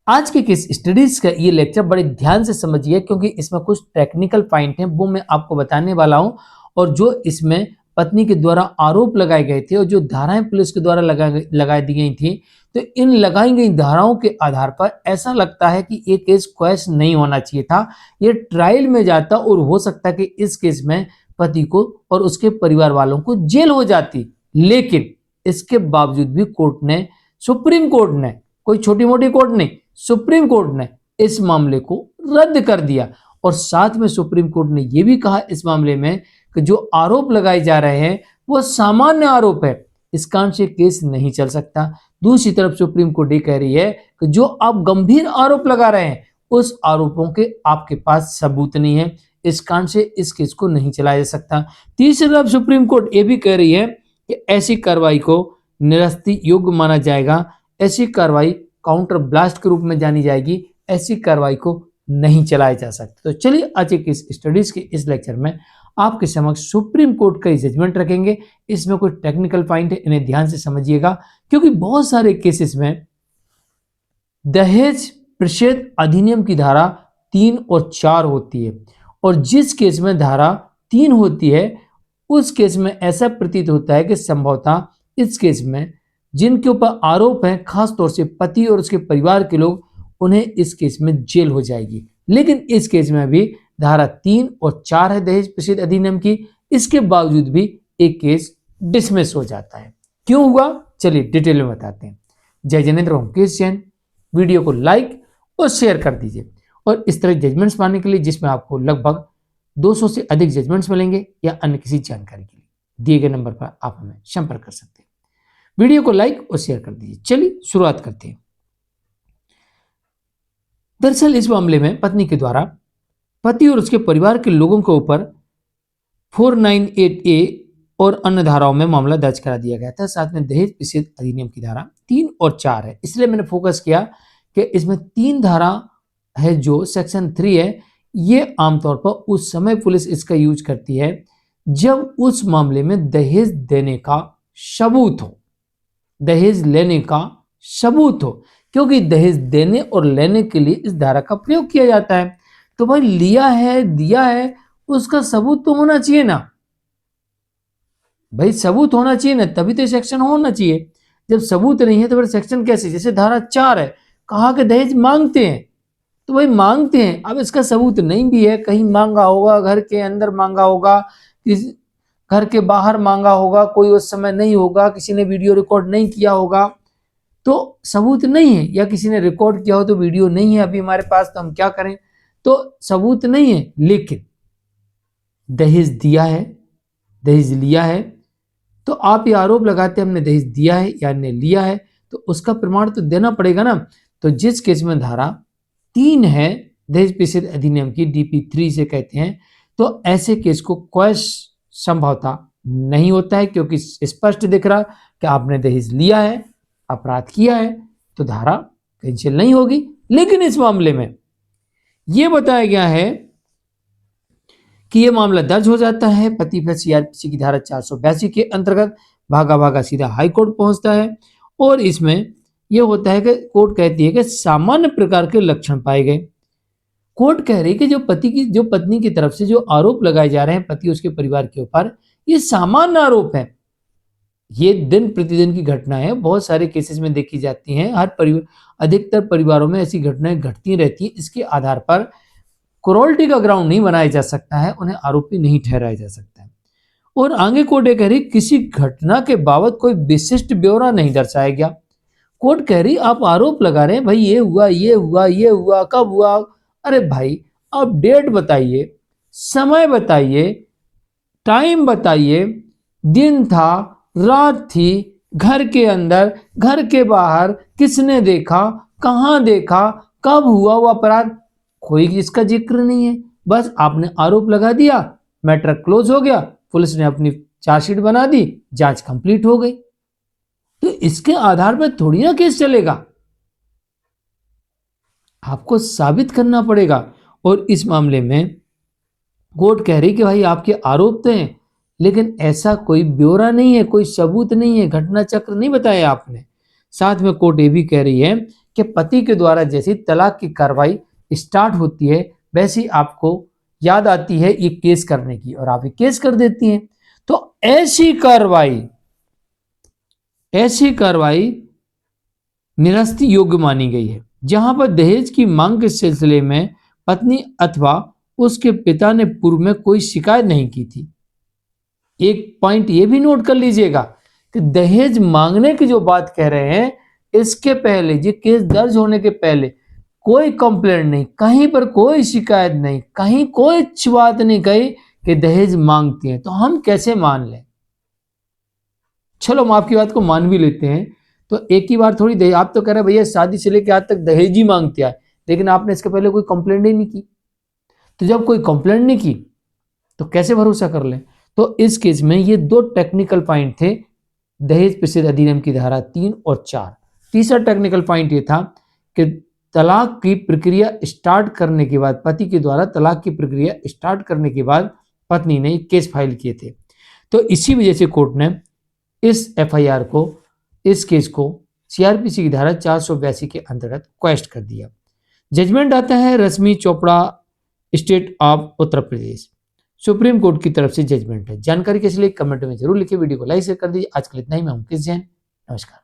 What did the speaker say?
आज के case studies का ये लेक्चर बड़े ध्यान से समझिए, क्योंकि इसमें कुछ टेक्निकल पॉइंट हैं वो मैं आपको बताने वाला हूं। और जो इसमें पत्नी के द्वारा आरोप लगाए गए थे और जो धाराएं पुलिस के द्वारा लगा दी गई थी, तो इन लगाई गई धाराओं के आधार पर ऐसा लगता है कि ये केस क्वैश नहीं होना चाहिए था, ये ट्रायल में जाता और हो सकता है कि इस केस में पति को और उसके परिवार वालों को जेल हो जाती। लेकिन इसके बावजूद भी कोर्ट ने, सुप्रीम कोर्ट ने, कोई छोटी मोटी कोर्ट नहीं, सुप्रीम कोर्ट ने इस मामले को रद्द कर दिया। और साथ में सुप्रीम कोर्ट ने यह भी कहा इस मामले में कि जो आरोप लगाए जा रहे हैं वो सामान्य आरोप है, इस कारण से केस नहीं चल सकता। दूसरी तरफ सुप्रीम कोर्ट ये कह रही है कि जो आप गंभीर आरोप लगा रहे हैं उस आरोपों के आपके पास सबूत नहीं है, इस कारण से इस केस को नहीं चलाया जा सकता। तीसरी तरफ सुप्रीम कोर्ट ये भी कह रही है कि ऐसी कार्रवाई को निरस्ती योग्य माना जाएगा, ऐसी कार्रवाई काउंटर ब्लास्ट के रूप में जानी जाएगी, ऐसी कार्रवाई को नहीं चलाया जा सकता। तो चलिए आज के इस स्टडीज के इस लेक्चर में आपके समक्ष सुप्रीम कोर्ट का जजमेंट रखेंगे। इसमें कुछ टेक्निकल पॉइंट है, इन्हें ध्यान से समझिएगा, क्योंकि बहुत सारे केसेस में दहेज प्रतिषेध अधिनियम की धारा 3 और 4 होती है, और जिस केस में धारा 3 होती है उस केस में ऐसा प्रतीत होता है कि संभवतः इस केस में जिनके ऊपर आरोप है, खास तौर से पति और उसके परिवार के लोग, उन्हें इस केस में जेल हो जाएगी। लेकिन इस केस में भी धारा 3 और 4 है दहेज प्रतिषेध अधिनियम की, इसके बावजूद भी एक केस डिसमिस हो जाता है। क्यों हुआ, चलिए डिटेल में बताते हैं। जय जिनेंद्र, मुकेश जैन। वीडियो को लाइक और शेयर कर दीजिए, और इस तरह जजमेंट्स पाने के लिए जिसमें आपको लगभग 200 से अधिक जजमेंट्स मिलेंगे या अन्य किसी जानकारी के लिए दिए गए नंबर पर आप हमें संपर्क कर सकते हैं। वीडियो को लाइक और शेयर कर दीजिए। चलिए शुरुआत करते हैं। दरअसल इस मामले में पत्नी के द्वारा पति और उसके परिवार के लोगों के ऊपर 498A और अन्य धाराओं में मामला दर्ज करा दिया गया था। साथ में दहेज प्रतिषेध अधिनियम की धारा 3 और 4 है, इसलिए मैंने फोकस किया कि इसमें 3 धारा है जो सेक्शन 3 है। ये आमतौर पर उस समय पुलिस इसका यूज करती है जब उस मामले में दहेज देने का सबूत हो, दहेज लेने का सबूत हो, क्योंकि दहेज देने और लेने के लिए इस धारा का प्रयोग किया जाता है। तो भाई लिया है, दिया है, उसका सबूत तो होना चाहिए ना भाई, सबूत होना चाहिए ना, तभी तो सेक्शन होना चाहिए। जब सबूत नहीं है तो फिर सेक्शन कैसे? जैसे धारा 4 है, कहा कि दहेज मांगते हैं, तो भाई मांगते हैं, अब इसका सबूत नहीं भी है, कहीं मांगा होगा, घर के अंदर मांगा होगा, घर के बाहर मांगा होगा, कोई उस समय नहीं होगा, किसी ने वीडियो रिकॉर्ड नहीं किया होगा, तो सबूत नहीं है, या किसी ने रिकॉर्ड किया हो तो वीडियो नहीं है अभी हमारे पास, तो हम क्या करें? तो सबूत नहीं है। लेकिन दहेज दिया है, दहेज लिया है, तो आप ये आरोप लगाते हैं हमने दहेज दिया है या हमने लिया है, तो उसका प्रमाण तो देना पड़ेगा ना। तो जिस केस में धारा 3 है दहेज प्रतिषेध अधिनियम की, DP 3 से कहते हैं, तो ऐसे केस को क्वैश संभवतः नहीं होता है, क्योंकि स्पष्ट दिख रहा कि आपने दहेज लिया है, अपराध किया है, तो धारा कैंसिल नहीं होगी। लेकिन इस मामले में यह बताया गया है कि यह मामला दर्ज हो जाता है पति पर CRPC की धारा 482 के अंतर्गत, भागा भागा सीधा हाई कोर्ट पहुंचता है, और इसमें यह होता है कि कोर्ट कहती है कि सामान्य प्रकार के लक्षण पाए गए। कोर्ट कह रही है कि जो पत्नी की तरफ से जो आरोप लगाए जा रहे हैं पति उसके परिवार के ऊपर, ये सामान्य आरोप है, ये दिन प्रतिदिन की घटना है, बहुत सारे केसेस में देखी जाती हैं, अधिकतर परिवारों में ऐसी घटनाएं घटती रहती हैं। इसके आधार पर क्रूरल्टी का ग्राउंड नहीं बनाया जा सकता है, उन्हें आरोपी नहीं ठहराया जा सकता है। और आगे कोर्ट कह रही किसी घटना के बाबत कोई विशिष्ट ब्यौरा नहीं दर्शाया गया। कोर्ट कह रही आप आरोप लगा रहे हैं भाई ये हुआ, ये हुआ, ये हुआ, कब हुआ? अरे भाई आप डेट बताइए, समय बताइए, टाइम बताइए, दिन था, रात थी, घर के अंदर, घर के बाहर, किसने देखा, कहां देखा, कब हुआ वो अपराध, कोई इसका जिक्र नहीं है। बस आपने आरोप लगा दिया, मैटर क्लोज हो गया, पुलिस ने अपनी चार्जशीट बना दी, जांच कंप्लीट हो गई। तो इसके आधार पर थोड़ी ना केस चलेगा, आपको साबित करना पड़ेगा। और इस मामले में कोर्ट कह रही कि भाई आपके आरोप तो हैं, लेकिन ऐसा कोई ब्यौरा नहीं है, कोई सबूत नहीं है, घटना चक्र नहीं बताया आपने। साथ में कोर्ट ये भी कह रही है कि पति के द्वारा जैसी तलाक की कार्रवाई स्टार्ट होती है वैसी आपको याद आती है ये केस करने की और आप ये केस कर देती हैं। तो ऐसी कार्रवाई निरस्ती योग्य मानी गई है जहां पर दहेज की मांग के सिलसिले में पत्नी अथवा उसके पिता ने पूर्व में कोई शिकायत नहीं की थी। एक पॉइंट ये भी नोट कर लीजिएगा कि दहेज मांगने की जो बात कह रहे हैं, इसके पहले ये केस दर्ज होने के पहले कोई कंप्लेंट नहीं, कहीं पर कोई शिकायत नहीं, कहीं कोई बात नहीं कही कि दहेज मांगती हैं, तो हम कैसे मान लें? चलो हम आपकी बात को मान भी लेते हैं, तो एक ही बार थोड़ी दहेज, आप तो कह रहे हैं भैया शादी से लेकर आज तक दहेज ही मांगते आए, लेकिन आपने इसके पहले कोई कंप्लेंट ही नहीं की। तो जब कोई कंप्लेंट नहीं की तो कैसे भरोसा कर लें? तो इस केस में ये दो टेक्निकल पॉइंट थे दहेज प्रतिषेध अधिनियम की धारा 3 और 4। तीसरा टेक्निकल पॉइंट ये था कि तलाक की प्रक्रिया स्टार्ट करने के बाद, पति के द्वारा तलाक की प्रक्रिया स्टार्ट करने के बाद पत्नी ने केस फाइल किए थे। तो इसी वजह से कोर्ट ने इस एफआईआर को, इस केस को सीआरपीसी की धारा 482 के अंतर्गत क्वेश्चन कर दिया। जजमेंट आता है Rashmi Chopra, state of Uttar Pradesh, supreme court की तरफ से जजमेंट है। जानकारी कैसे लिए कमेंट में जरूर लिखिए, वीडियो को लाइक शेयर कर दीजिए। आज के लिए इतना ही। मैं मुकेश जैन, नमस्कार।